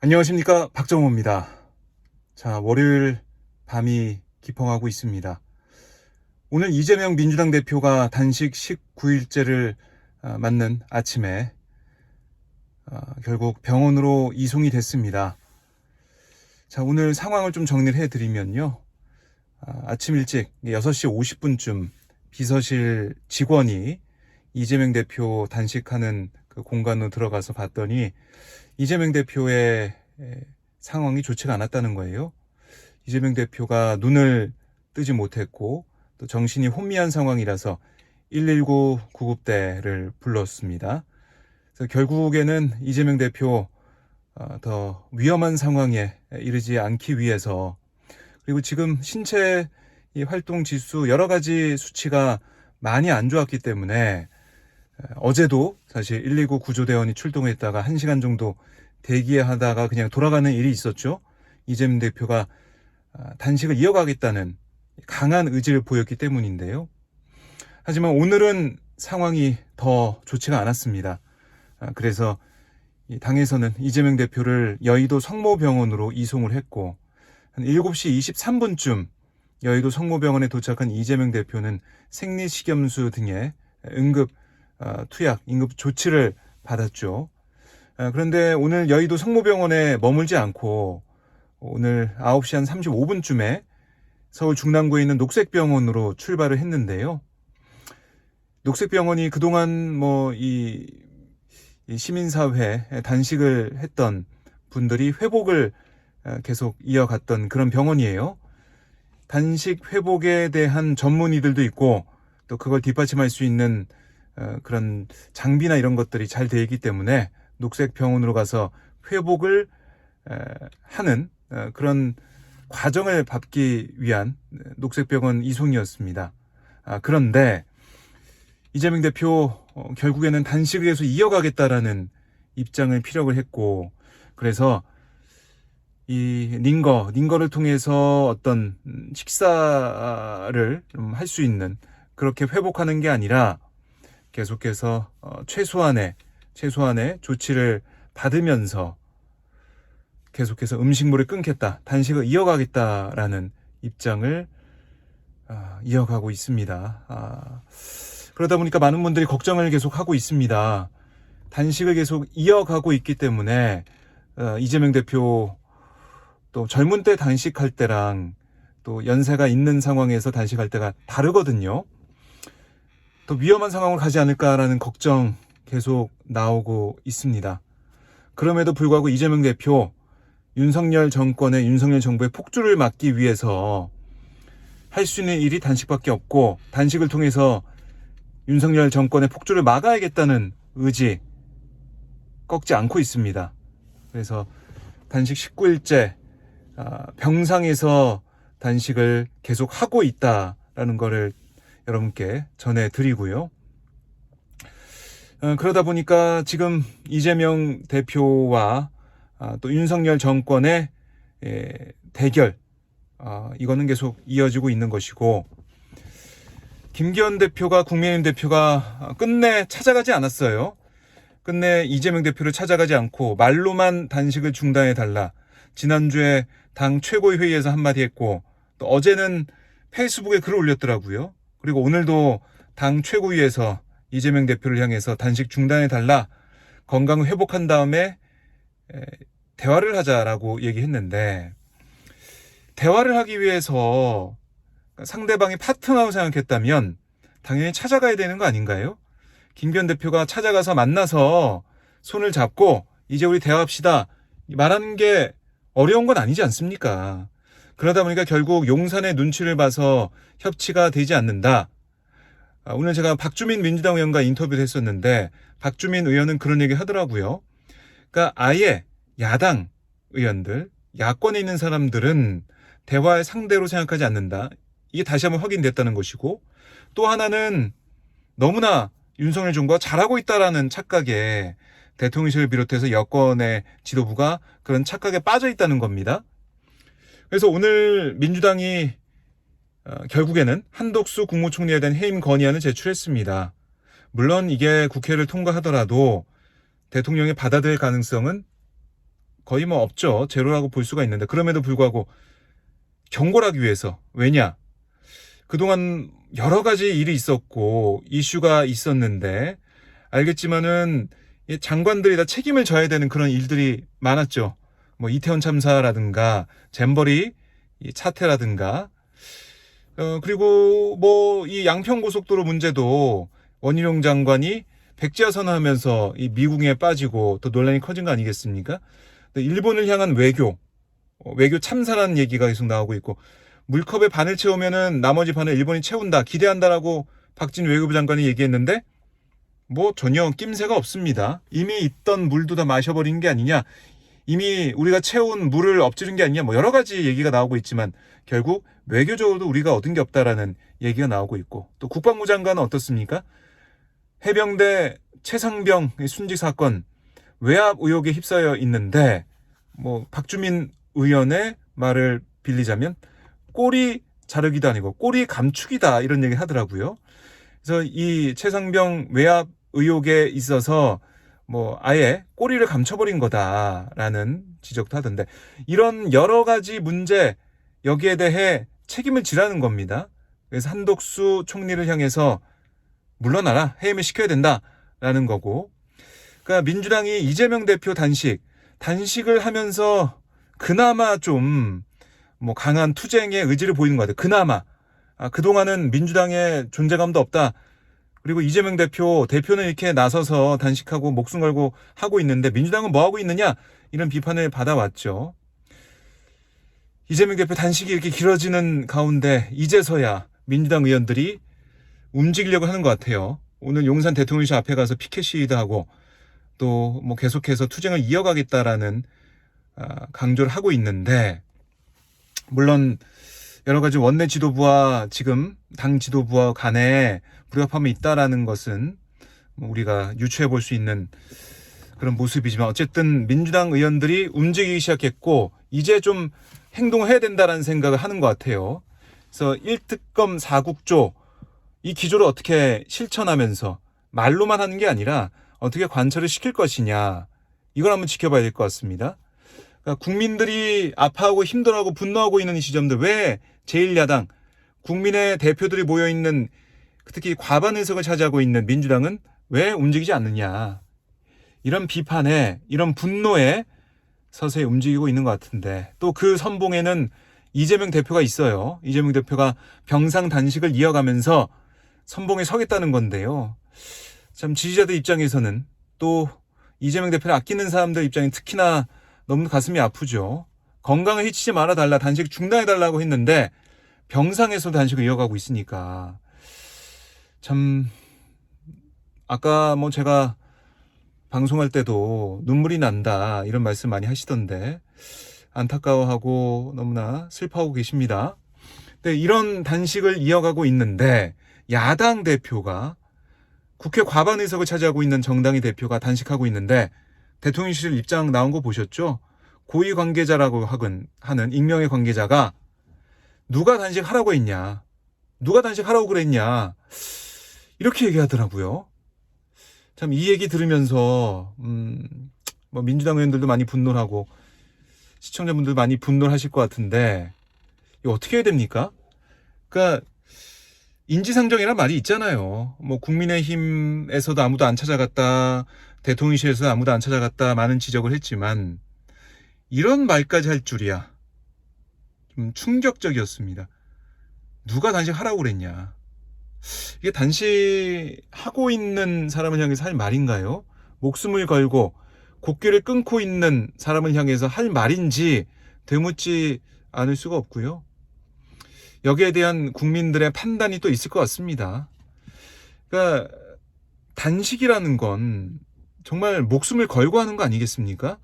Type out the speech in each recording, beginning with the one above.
안녕하십니까, 박정호입니다. 자, 월요일 밤이 깊어가고 있습니다. 오늘 이재명 민주당 대표가 단식 19일째를 맞는 아침에 결국 병원으로 이송이 됐습니다. 자, 오늘 상황을 좀 정리를 해드리면요. 아침 일찍 6시 50분쯤 비서실 직원이 이재명 대표 단식하는 그 공간으로 들어가서 봤더니 이재명 대표의 상황이 좋지가 않았다는 거예요. 이재명 대표가 눈을 뜨지 못했고 또 정신이 혼미한 상황이라서 119 구급대를 불렀습니다. 그래서 결국에는 이재명 대표 더 위험한 상황에 이르지 않기 위해서, 그리고 지금 신체 활동 지수 여러 가지 수치가 많이 안 좋았기 때문에 어제도 사실 119 구조대원이 출동했다가 1시간 정도 대기하다가 그냥 돌아가는 일이 있었죠. 이재명 대표가 단식을 이어가겠다는 강한 의지를 보였기 때문인데요. 하지만 오늘은 상황이 더 좋지가 않았습니다. 그래서 당에서는 이재명 대표를 여의도 성모병원으로 이송을 했고, 한 7시 23분쯤 여의도 성모병원에 도착한 이재명 대표는 생리식염수 등의 응급 투약, 응급 조치를 받았죠. 그런데 오늘 여의도 성모병원에 머물지 않고 오늘 9시 한 35분쯤에 서울 중랑구에 있는 녹색병원으로 출발을 했는데요. 녹색병원이 그동안 이 시민사회 단식을 했던 분들이 회복을 계속 이어갔던 그런 병원이에요. 단식 회복에 대한 전문의들도 있고 또 그걸 뒷받침할 수 있는 그런 장비나 이런 것들이 잘 되어 있기 때문에 녹색병원으로 가서 회복을 하는 그런 과정을 밟기 위한 녹색병원 이송이었습니다. 그런데 이재명 대표 결국에는 단식을 계속 이어가겠다라는 입장을 피력을 했고, 그래서 이 링거를 통해서 어떤 식사를 할 수 있는, 그렇게 회복하는 게 아니라 계속해서 최소한의 조치를 받으면서 계속해서 음식물을 끊겠다, 단식을 이어가겠다라는 입장을 이어가고 있습니다. 그러다 보니까 많은 분들이 걱정을 계속하고 있습니다. 단식을 계속 이어가고 있기 때문에 이재명 대표 또 젊은 때 단식할 때랑 또 연세가 있는 상황에서 단식할 때가 다르거든요. 더 위험한 상황을 가지 않을까라는 걱정 계속 나오고 있습니다. 그럼에도 불구하고 이재명 대표, 윤석열 정부의 폭주를 막기 위해서 할 수 있는 일이 단식밖에 없고, 단식을 통해서 윤석열 정권의 폭주를 막아야겠다는 의지 꺾지 않고 있습니다. 그래서 단식 19일째 병상에서 단식을 계속 하고 있다라는 거를 여러분께 전해드리고요. 그러다 보니까 지금 이재명 대표와 또 윤석열 정권의 대결, 이거는 계속 이어지고 있는 것이고, 김기현 대표가, 국민의힘 대표가 끝내 찾아가지 않았어요. 끝내 이재명 대표를 찾아가지 않고 말로만 단식을 중단해달라, 지난주에 당 최고회의에서 한마디 했고, 또 어제는 페이스북에 글을 올렸더라고요. 그리고 오늘도 당 최고위에서 이재명 대표를 향해서 단식 중단해달라, 건강을 회복한 다음에 대화를 하자라고 얘기했는데, 대화를 하기 위해서 상대방이 파트너라고 생각했다면 당연히 찾아가야 되는 거 아닌가요? 김기현 대표가 찾아가서 만나서 손을 잡고 이제 우리 대화합시다 말하는 게 어려운 건 아니지 않습니까? 그러다 보니까 결국 용산의 눈치를 봐서 협치가 되지 않는다. 오늘 제가 박주민 민주당 의원과 인터뷰를 했었는데 박주민 의원은 그런 얘기 하더라고요. 그러니까 아예 야당 의원들, 야권에 있는 사람들은 대화의 상대로 생각하지 않는다. 이게 다시 한번 확인됐다는 것이고, 또 하나는 너무나 윤석열 정부가 잘하고 있다라는 착각에 대통령실을 비롯해서 여권의 지도부가 그런 착각에 빠져 있다는 겁니다. 그래서 오늘 민주당이 결국에는 한덕수 국무총리에 대한 해임 건의안을 제출했습니다. 물론 이게 국회를 통과하더라도 대통령이 받아들일 가능성은 거의 뭐 없죠. 제로라고 볼 수가 있는데 그럼에도 불구하고 경고를 하기 위해서. 왜냐? 그동안 여러 가지 일이 있었고 이슈가 있었는데 알겠지만은 장관들이 다 책임을 져야 되는 그런 일들이 많았죠. 뭐 이태원 참사라든가 잼버리 사태라든가 그리고 뭐 이 양평고속도로 문제도 원희룡 장관이 백지화 선언하면서 이 미국에 빠지고 또 논란이 커진 거 아니겠습니까? 일본을 향한 외교 참사라는 얘기가 계속 나오고 있고 물컵에 반을 채우면은 나머지 반을 일본이 채운다 기대한다라고 박진 외교부 장관이 얘기했는데 뭐 전혀 낌새가 없습니다. 이미 있던 물도 다 마셔버린 게 아니냐, 이미 우리가 채운 물을 엎지른 게 아니냐, 뭐 여러 가지 얘기가 나오고 있지만 결국 외교적으로도 우리가 얻은 게 없다라는 얘기가 나오고 있고 또 국방부 장관은 어떻습니까? 해병대 최상병 순직 사건 외압 의혹에 휩싸여 있는데 뭐 박주민 의원의 말을 빌리자면 꼬리 자르기도 아니고 꼬리 감축이다 이런 얘기 하더라고요. 그래서 이 최상병 외압 의혹에 있어서 뭐 아예 꼬리를 감춰버린 거다라는 지적도 하던데 이런 여러 가지 문제 여기에 대해 책임을 지라는 겁니다. 그래서 한독수 총리를 향해서 물러나라, 해임을 시켜야 된다라는 거고, 그러니까 민주당이 이재명 대표 단식을 하면서 그나마 좀 뭐 강한 투쟁의 의지를 보이는 것 같아요. 그나마 그동안은 민주당의 존재감도 없다. 그리고 이재명 대표는 이렇게 나서서 단식하고 목숨 걸고 하고 있는데 민주당은 뭐 하고 있느냐 이런 비판을 받아왔죠. 이재명 대표 단식이 이렇게 길어지는 가운데 이제서야 민주당 의원들이 움직이려고 하는 것 같아요. 오늘 용산 대통령실 앞에 가서 피켓 시위도 하고 또 뭐 계속해서 투쟁을 이어가겠다라는 강조를 하고 있는데 물론 여러 가지 원내 지도부와 지금 당 지도부와 간에 불협화음이 있다라는 것은 우리가 유추해 볼 수 있는 그런 모습이지만 어쨌든 민주당 의원들이 움직이기 시작했고 이제 좀 행동을 해야 된다라는 생각을 하는 것 같아요. 그래서 1특검 4국조 이 기조를 어떻게 실천하면서 말로만 하는 게 아니라 어떻게 관철을 시킬 것이냐 이걸 한번 지켜봐야 될 것 같습니다. 그러니까 국민들이 아파하고 힘들어하고 분노하고 있는 이 시점들 왜 제1야당 국민의 대표들이 모여있는 특히 과반 의석을 차지하고 있는 민주당은 왜 움직이지 않느냐 이런 비판에 이런 분노에 서서히 움직이고 있는 것 같은데 또 그 선봉에는 이재명 대표가 있어요. 이재명 대표가 병상 단식을 이어가면서 선봉에 서겠다는 건데요. 참 지지자들 입장에서는 또 이재명 대표를 아끼는 사람들 입장에 특히나 너무 가슴이 아프죠. 건강을 해치지 말아달라, 단식 중단해달라고 했는데 병상에서 단식을 이어가고 있으니까 참 아까 뭐 제가 방송할 때도 눈물이 난다 이런 말씀 많이 하시던데 안타까워하고 너무나 슬퍼하고 계십니다. 근데 이런 단식을 이어가고 있는데 야당 대표가 국회 과반 의석을 차지하고 있는 정당의 대표가 단식하고 있는데 대통령실 입장 나온 거 보셨죠? 고위 관계자라고 하는 익명의 관계자가 누가 단식하라고 했냐? 누가 단식하라고 그랬냐? 이렇게 얘기하더라고요. 참 이 얘기 들으면서 뭐 민주당 의원들도 많이 분노하고 시청자분들 많이 분노하실 것 같은데 이거 어떻게 해야 됩니까? 그러니까 인지상정이란 말이 있잖아요. 뭐 국민의힘에서도 아무도 안 찾아갔다, 대통령실에서도 아무도 안 찾아갔다 많은 지적을 했지만 이런 말까지 할 줄이야. 좀 충격적이었습니다. 누가 단식하라고 그랬냐. 이게 단식하고 있는 사람을 향해서 할 말인가요? 목숨을 걸고 곡기를 끊고 있는 사람을 향해서 할 말인지 되묻지 않을 수가 없고요. 여기에 대한 국민들의 판단이 또 있을 것 같습니다. 그러니까 단식이라는 건 정말 목숨을 걸고 하는 거 아니겠습니까?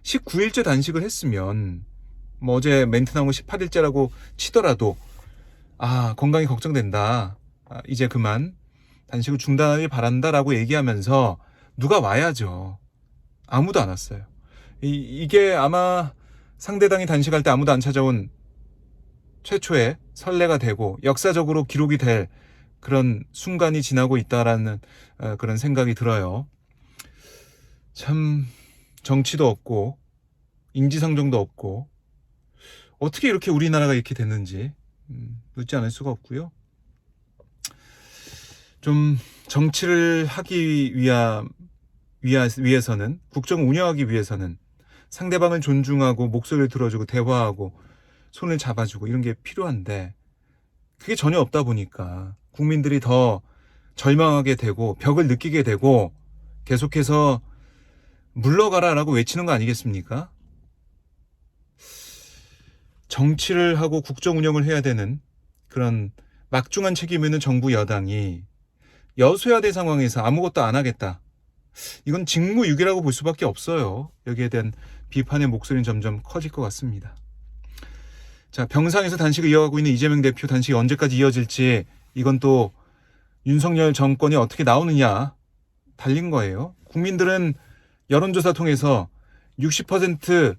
19일째 단식을 했으면 뭐 어제 멘트 나온 거 18일째라고 치더라도 건강이 걱정된다. 이제 그만 단식을 중단하길 바란다라고 얘기하면서 누가 와야죠. 아무도 안 왔어요. 이게 아마 상대당이 단식할 때 아무도 안 찾아온 최초의 선례가 되고 역사적으로 기록이 될 그런 순간이 지나고 있다라는 그런 생각이 들어요. 참 정치도 없고 인지상정도 없고 어떻게 이렇게 우리나라가 이렇게 됐는지 묻지 않을 수가 없고요. 좀 정치를 하기 위해서는, 국정 운영하기 위해서는 상대방을 존중하고 목소리를 들어주고 대화하고 손을 잡아주고 이런 게 필요한데 그게 전혀 없다 보니까 국민들이 더 절망하게 되고 벽을 느끼게 되고 계속해서 물러가라라고 외치는 거 아니겠습니까? 정치를 하고 국정 운영을 해야 되는 그런 막중한 책임이 있는 정부 여당이 여소야대 상황에서 아무것도 안 하겠다. 이건 직무유기라고 볼 수밖에 없어요. 여기에 대한 비판의 목소리는 점점 커질 것 같습니다. 자, 병상에서 단식을 이어가고 있는 이재명 대표 단식이 언제까지 이어질지 이건 또 윤석열 정권이 어떻게 나오느냐 달린 거예요. 국민들은 여론조사 통해서 60%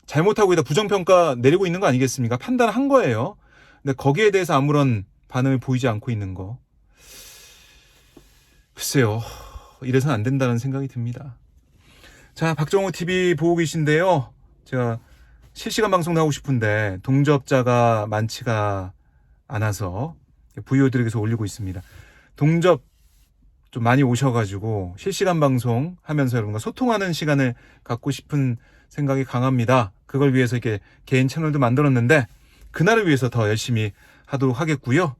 잘못하고 있다 부정평가 내리고 있는 거 아니겠습니까? 판단한 거예요. 근데 거기에 대해서 아무런 반응을 보이지 않고 있는 거. 글쎄요. 이래서는 안 된다는 생각이 듭니다. 자, 박정호 TV 보고 계신데요. 제가 실시간 방송도 하고 싶은데 동접자가 많지가 않아서 VO들에게서 올리고 있습니다. 동접 좀 많이 오셔가지고 실시간 방송 하면서 여러분과 소통하는 시간을 갖고 싶은 생각이 강합니다. 그걸 위해서 이렇게 개인 채널도 만들었는데 그날을 위해서 더 열심히 하도록 하겠고요.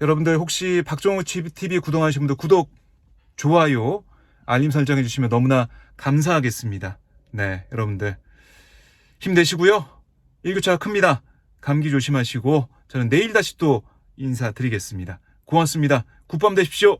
여러분들 혹시 박정호 TV 구독하신 분들 구독, 좋아요, 알림 설정해 주시면 너무나 감사하겠습니다. 네, 여러분들 힘내시고요. 일교차가 큽니다. 감기 조심하시고 저는 내일 다시 또 인사드리겠습니다. 고맙습니다. 굿밤 되십시오.